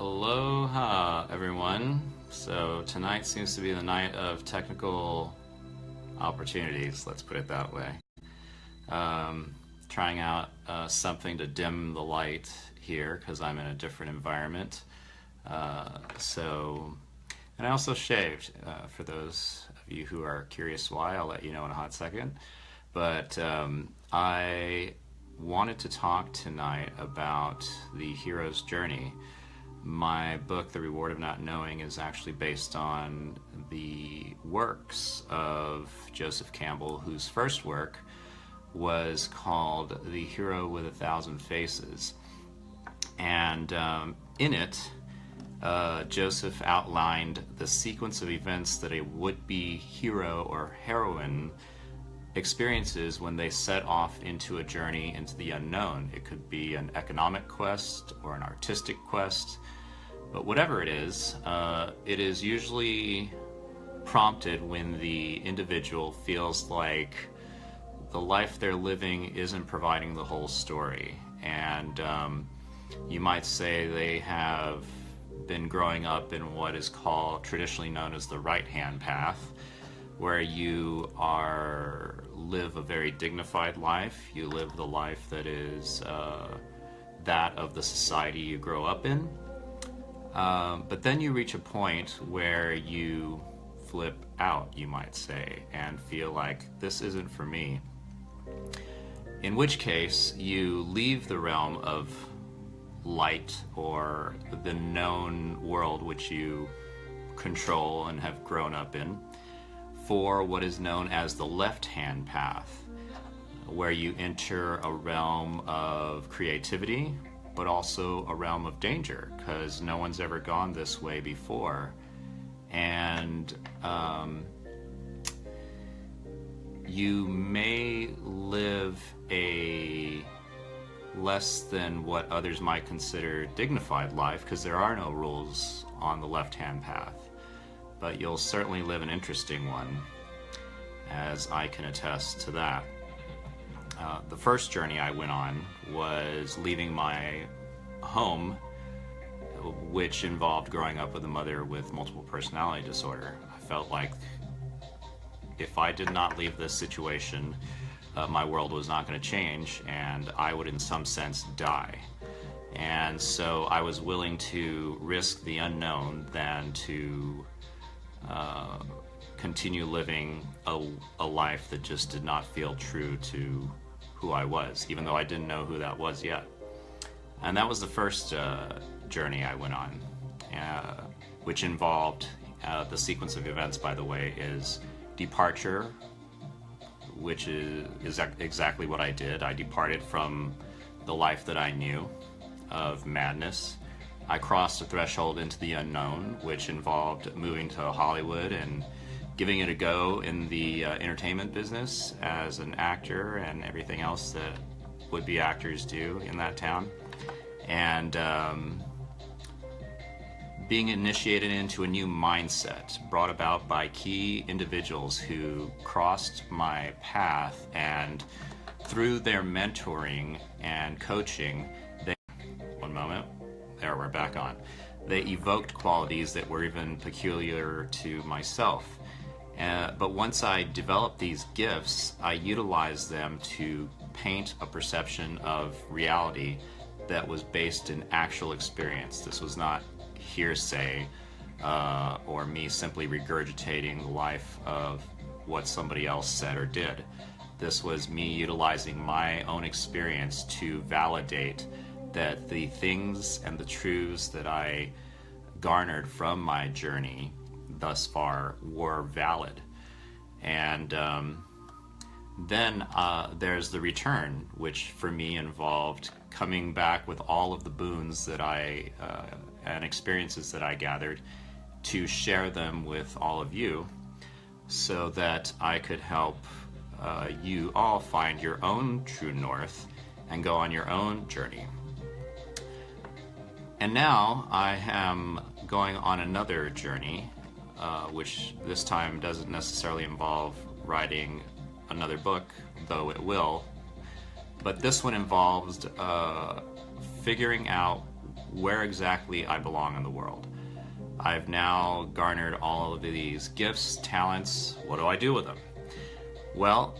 Aloha, everyone. So tonight seems to be the night of technical opportunities, let's put it that way. Trying out something to dim the light here because I'm in a different environment. And I also shaved. For those of you who are curious why, I'll let you know in a hot second. But I wanted to talk tonight about the hero's journey. My book, The Reward of Not Knowing, is actually based on the works of Joseph Campbell, whose first work was called The Hero with a Thousand Faces. And in it, Joseph outlined the sequence of events that a would-be hero or heroine experiences when they set off into a journey into the unknown. It could be an economic quest or an artistic quest, but whatever it is usually prompted when the individual feels like the life they're living isn't providing the whole story. And you might say they have been growing up in what is called, traditionally known as the right-hand path, where you live a very dignified life. You live the life that is that of the society you grow up in. But then you reach a point where you flip out, you might say, and feel like this isn't for me. In which case, you leave the realm of light or the known world which you control and have grown up in, for what is known as the left-hand path, where you enter a realm of creativity, but also a realm of danger, because no one's ever gone this way before. And you may live a less than what others might consider dignified life, because there are no rules on the left-hand path. But you'll certainly live an interesting one, as I can attest to that. The first journey I went on was leaving my home, which involved growing up with a mother with multiple personality disorder. I felt like if I did not leave this situation, my world was not going to change, and I would in some sense die. And so I was willing to risk the unknown than to continue living a life that just did not feel true to who I was, even though I didn't know who that was yet. And that was the first journey I went on, which involved the sequence of events, by the way, is departure, which is exactly what I did. I departed from the life that I knew of madness. I crossed a threshold into the unknown, which involved moving to Hollywood and giving it a go in the entertainment business as an actor and everything else that would-be actors do in that town. And being initiated into a new mindset brought about by key individuals who crossed my path, and through their mentoring and coaching, we're back on. They evoked qualities that were even peculiar to myself. But once I developed these gifts, I utilized them to paint a perception of reality that was based in actual experience. This was not hearsay or me simply regurgitating the life of what somebody else said or did. This was me utilizing my own experience to validate that the things and the truths that I garnered from my journey thus far were valid. And then there's the return, which for me involved coming back with all of the boons that and experiences that I gathered, to share them with all of you, so that I could help you all find your own true north and go on your own journey. And now I am going on another journey, which this time doesn't necessarily involve writing another book, though it will. But this one involves figuring out where exactly I belong in the world. I've now garnered all of these gifts, talents. What do I do with them? Well,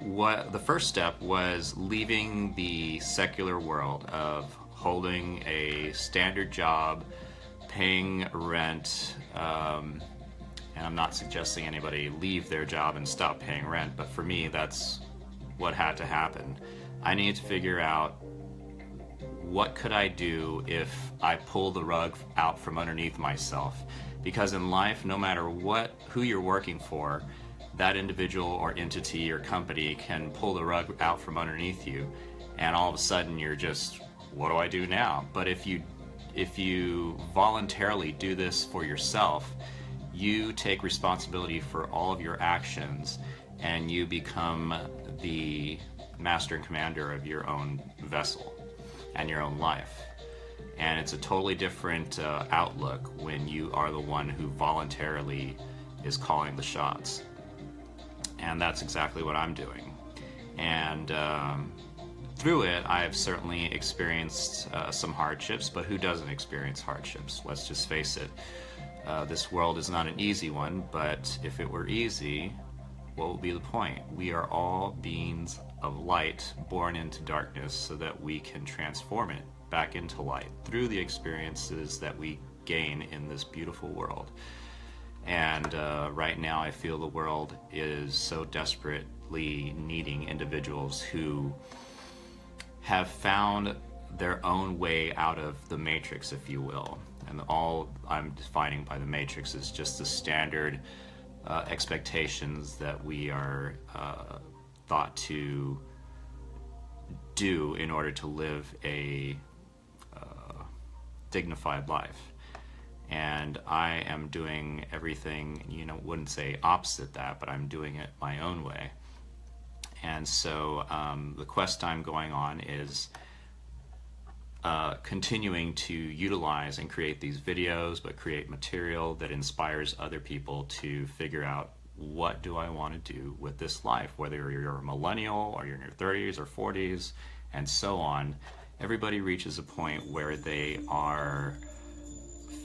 what the first step was leaving the secular world of holding a standard job, paying rent, and I'm not suggesting anybody leave their job and stop paying rent, but for me, that's what had to happen. I needed to figure out, what could I do if I pull the rug out from underneath myself? Because in life, no matter who you're working for, that individual or entity or company can pull the rug out from underneath you, and all of a sudden you're just, what do I do now? But if you voluntarily do this for yourself, you take responsibility for all of your actions, and you become the master and commander of your own vessel and your own life. And it's a totally different outlook when you are the one who voluntarily is calling the shots. And that's exactly what I'm doing. And through it, I have certainly experienced some hardships, but who doesn't experience hardships? Let's just face it. This world is not an easy one, but if it were easy, what would be the point? We are all beings of light born into darkness so that we can transform it back into light through the experiences that we gain in this beautiful world. And right now I feel the world is so desperately needing individuals who have found their own way out of the matrix, if you will. And all I'm defining by the matrix is just the standard expectations that we are thought to do in order to live a dignified life. And I am doing everything, wouldn't say opposite that, but I'm doing it my own way. And so the quest I'm going on is continuing to utilize and create these videos, but create material that inspires other people to figure out, what do I want to do with this life? Whether you're a millennial or you're in your 30s or 40s and so on, everybody reaches a point where they are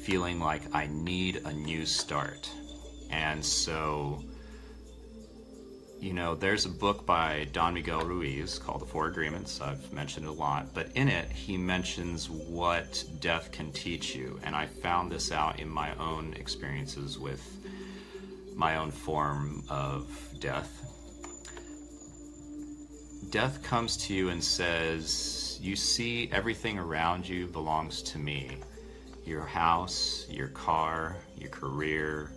feeling like, I need a new start. And so, there's a book by Don Miguel Ruiz called The Four Agreements. I've mentioned it a lot, but in it he mentions what death can teach you. And I found this out in my own experiences with my own form of death. Death comes to you and says, you see, everything around you belongs to me. Your house, your car, your career,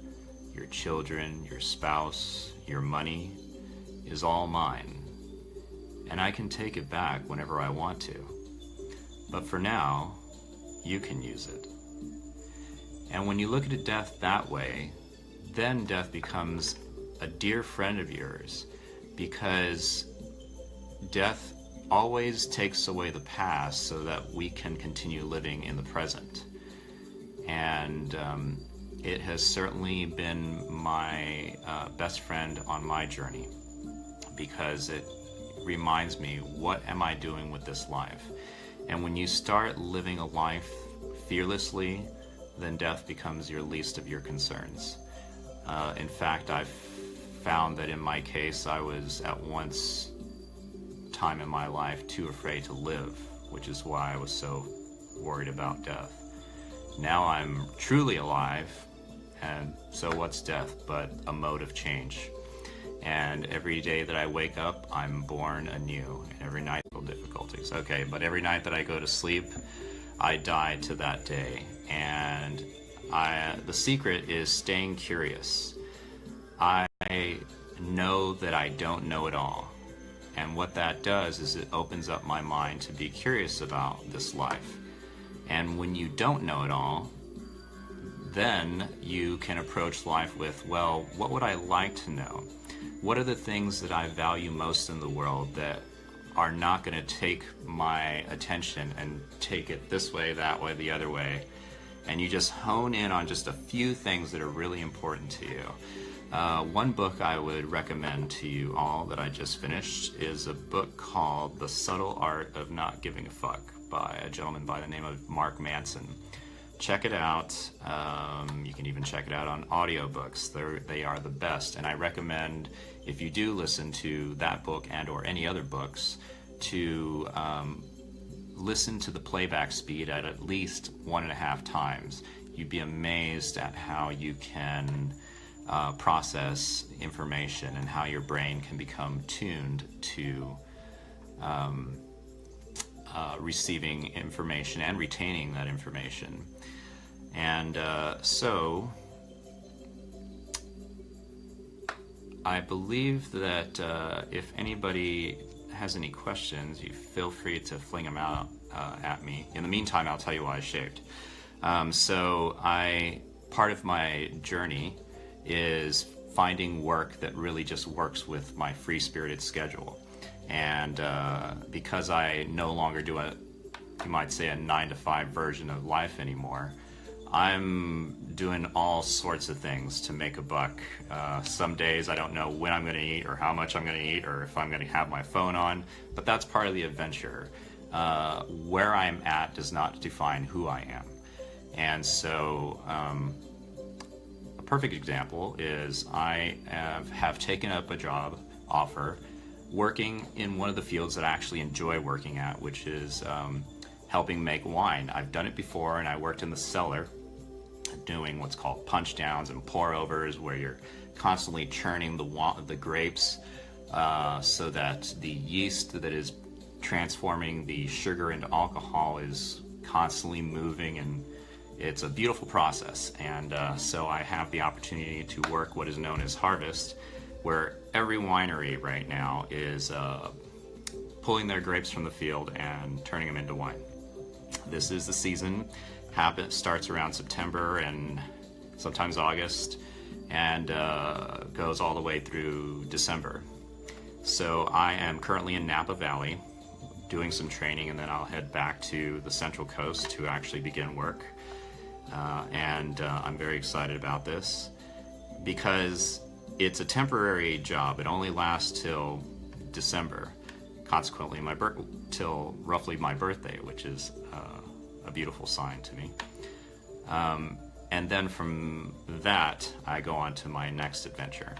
your children, your spouse, your money is all mine. And I can take it back whenever I want to. But for now, you can use it. And when you look at death that way, then death becomes a dear friend of yours, because death always takes away the past so that we can continue living in the present. And it has certainly been my best friend on my journey, because it reminds me, what am I doing with this life? And when you start living a life fearlessly, then death becomes your least of your concerns. In fact, I've found that in my case, I was at once time in my life too afraid to live, which is why I was so worried about death. Now I'm truly alive, and so what's death but a mode of change? And every day that I wake up, I'm born anew, and every night difficulties. Okay, but every night that I go to sleep, I die to that day. And the secret is staying curious. I know that I don't know it all. And what that does is it opens up my mind to be curious about this life. And when you don't know it all, then you can approach life with, well, what would I like to know? What are the things that I value most in the world that are not going to take my attention and take it this way, that way, the other way? And you just hone in on just a few things that are really important to you. One book I would recommend to you all that I just finished is a book called The Subtle Art of Not Giving a Fuck by a gentleman by the name of Mark Manson. Check it out. You can even check it out on audiobooks. They are the best, and I recommend, if you do listen to that book and or any other books, to listen to the playback speed at least 1.5 times. You'd be amazed at how you can process information and how your brain can become tuned to receiving information and retaining that information. And so I believe that if anybody has any questions, you feel free to fling them out at me. In the meantime, I'll tell you why I shaved. Part of my journey is finding work that really just works with my free-spirited schedule. And because I no longer do you might say, a 9-to-5 version of life anymore, I'm doing all sorts of things to make a buck. Some days I don't know when I'm going to eat or how much I'm going to eat or if I'm going to have my phone on, but that's part of the adventure. Where I'm at does not define who I am. And so a perfect example is I have taken up a job offer working in one of the fields that I actually enjoy working at, which is helping make wine. I've done it before, and I worked in the cellar doing what's called punch downs and pour overs, where you're constantly churning the grapes so that the yeast that is transforming the sugar into alcohol is constantly moving, and it's a beautiful process. And so I have the opportunity to work what is known as harvest, where every winery right now is pulling their grapes from the field and turning them into wine. This is the season. Starts around September and sometimes August, and goes all the way through December. So I am currently in Napa Valley doing some training, and then I'll head back to the Central Coast to actually begin work. I'm very excited about this because it's a temporary job. It only lasts till December, consequently till roughly my birthday, which is a beautiful sign to me. And then from that, I go on to my next adventure.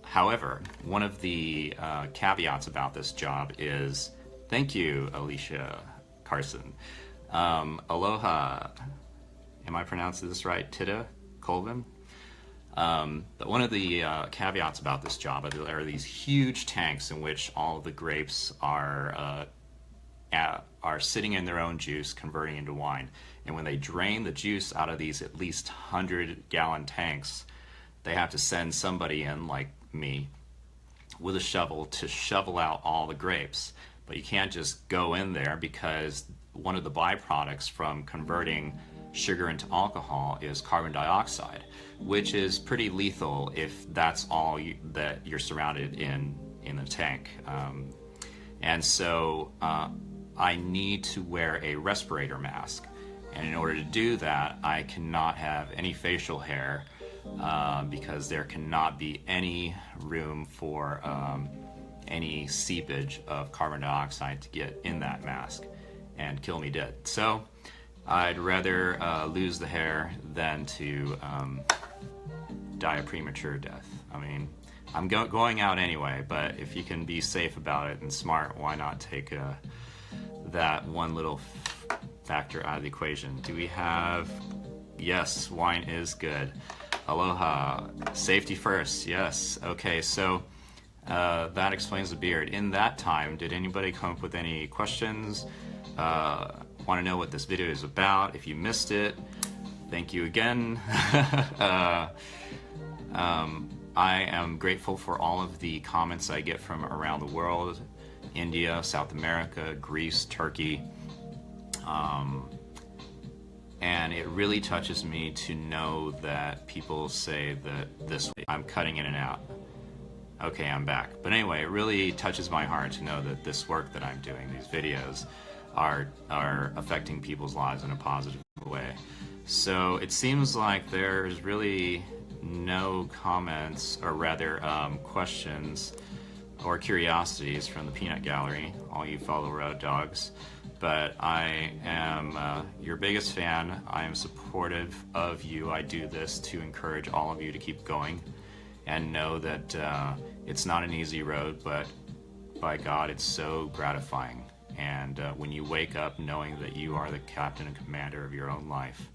However, one of the caveats about this job is, thank you, Alicia Carson. Aloha, am I pronouncing this right? Tita Colvin? But one of the caveats about this job are these huge tanks in which all of the grapes are sitting in their own juice, converting into wine. And when they drain the juice out of these at least 100-gallon tanks, they have to send somebody in, like me, with a shovel to shovel out all the grapes. But you can't just go in there, because one of the byproducts from converting sugar into alcohol is carbon dioxide, which is pretty lethal if that's all that you're surrounded in the tank. And so I need to wear a respirator mask. And in order to do that, I cannot have any facial hair because there cannot be any room for any seepage of carbon dioxide to get in that mask and kill me dead. So I'd rather lose the hair than to die a premature death. I mean, I'm going out anyway, but if you can be safe about it and smart, why not take that one little factor out of the equation? Do we have... Yes, wine is good. Aloha. Safety first. Yes. Okay, so that explains the beard. In that time, did anybody come up with any questions? Want to know what this video is about? If you missed it, thank you again. I am grateful for all of the comments I get from around the world: India, South America, Greece, Turkey. And it really touches me to know that people say that this way. I'm cutting in and out. Okay, I'm back. But anyway, it really touches my heart to know that this work that I'm doing, these videos, are affecting people's lives in a positive way. So it seems like there's really no comments, or rather questions or curiosities from the peanut gallery, all you fellow road dogs. but I am your biggest fan. I am supportive of you. I do this to encourage all of you to keep going and know that it's not an easy road, but by God, it's so gratifying. And when you wake up knowing that you are the captain and commander of your own life,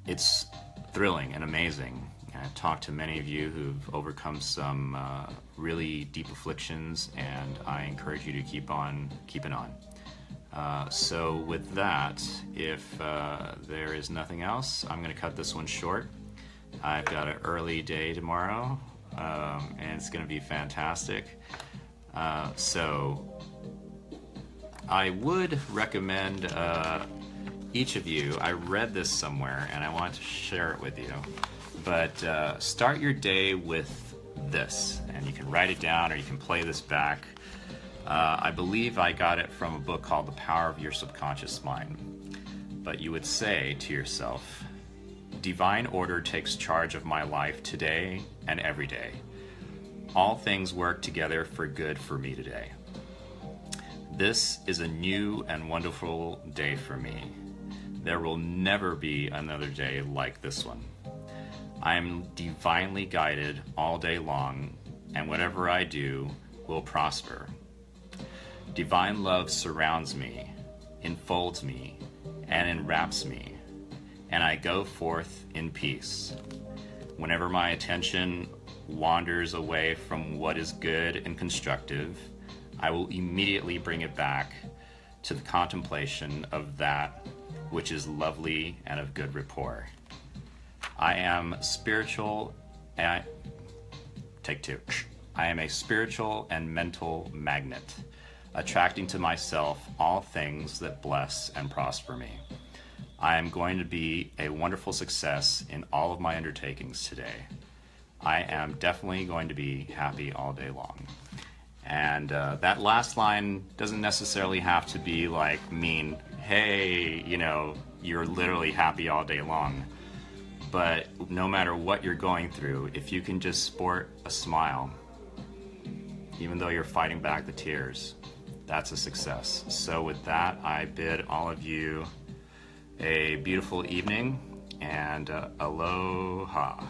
it's thrilling and amazing. I've talked to many of you who've overcome some really deep afflictions, and I encourage you to keep on keeping on. So with that, if there is nothing else, I'm going to cut this one short. I've got an early day tomorrow, and it's going to be fantastic. So I would recommend each of you, I read this somewhere and I want to share it with you, but start your day with this, and you can write it down or you can play this back. I believe I got it from a book called The Power of Your Subconscious Mind. But you would say to yourself, divine order takes charge of my life today and every day. All things work together for good for me today. This is a new and wonderful day for me. There will never be another day like this one. I am divinely guided all day long, and whatever I do will prosper. Divine love surrounds me, enfolds me, and enwraps me, and I go forth in peace. Whenever my attention wanders away from what is good and constructive, I will immediately bring it back to the contemplation of that which is lovely and of good rapport. I am spiritual, take two. I am a spiritual and mental magnet, attracting to myself all things that bless and prosper me. I am going to be a wonderful success in all of my undertakings today. I am definitely going to be happy all day long. And that last line doesn't necessarily have to be like mean, hey, you're literally happy all day long. But no matter what you're going through, if you can just sport a smile, even though you're fighting back the tears, that's a success. So with that, I bid all of you a beautiful evening and aloha.